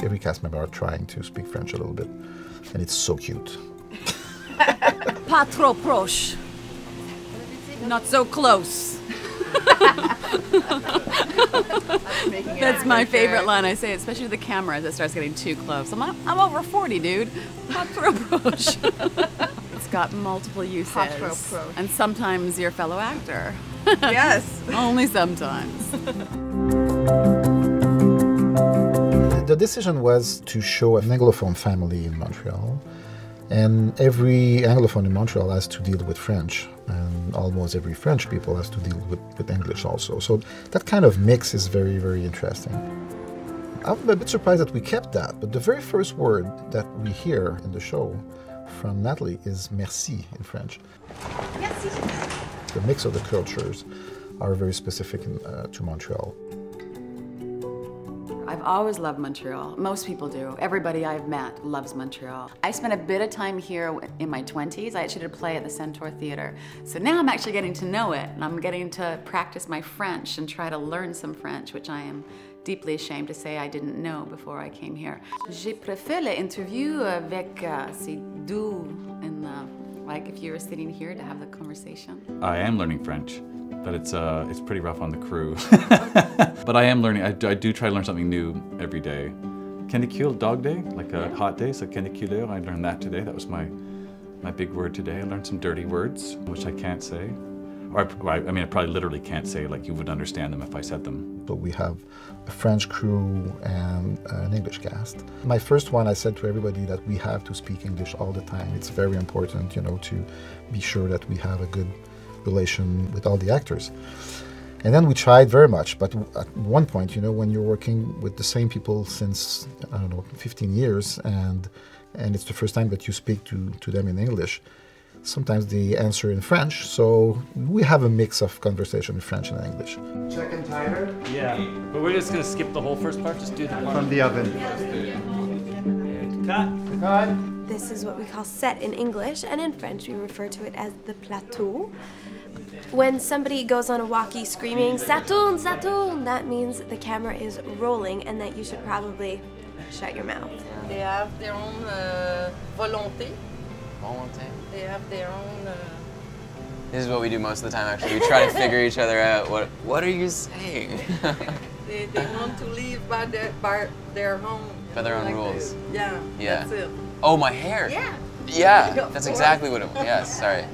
every cast member are trying to speak French a little bit, and it's so cute. Pas trop proche. Not so close. That's my favorite line I say, especially with the camera as it starts getting too close. I'm over 40, dude. Pas trop proche. It's got multiple uses. Pas trop proche. And sometimes your fellow actor. Yes. Only sometimes. The decision was to show an Anglophone family in Montreal, and every Anglophone in Montreal has to deal with French, and almost every French people has to deal with English also. So that kind of mix is very, very interesting. I'm a bit surprised that we kept that, but the very first word that we hear in the show from Natalie is merci in French. Merci. The mix of the cultures are very specific to Montreal. I've always loved Montreal. Most people do. Everybody I've met loves Montreal. I spent a bit of time here in my 20s. I actually did a play at the Centaur Theatre. So now I'm actually getting to know it, and I'm getting to practice my French and try to learn some French, which I am deeply ashamed to say I didn't know before I came here. J'ai préféré l'interview avec c'est doux, and like if you were sitting here to have the conversation. I am learning French, but it's pretty rough on the crew. But I am learning. I do try to learn something new every day. Canicule, dog day, like a hot day. So caniculeur, I learned that today. That was my big word today. I learned some dirty words, which I can't say. Or I mean, I probably literally can't say, like you would understand them if I said them. So we have a French crew and an English cast. My first one, I said to everybody that we have to speak English all the time. It's very important, you know, to be sure that we have a good relation with all the actors. And then we tried very much, but at one point, you know, when you're working with the same people since, I don't know, 15 years, and it's the first time that you speak to them in English, sometimes they answer in French, so we have a mix of conversation in French and English. Chicken tighter? Yeah, but we're just gonna skip the whole first part, just do the part. From the oven. Cut. Cut. This is what we call set in English, and in French we refer to it as the plateau. When somebody goes on a walkie screaming, "Ça tourne, ça tourne," that means the camera is rolling and that you should probably shut your mouth. They have their own volonté. Volonté. They have their own... This is what we do most of the time, actually. We try to figure each other out. What are you saying? they want to live by their own... By their own rules. Yeah, Yeah. That's it. Oh, my hair. Yeah. Yeah, that's exactly what it was. Yes, sorry.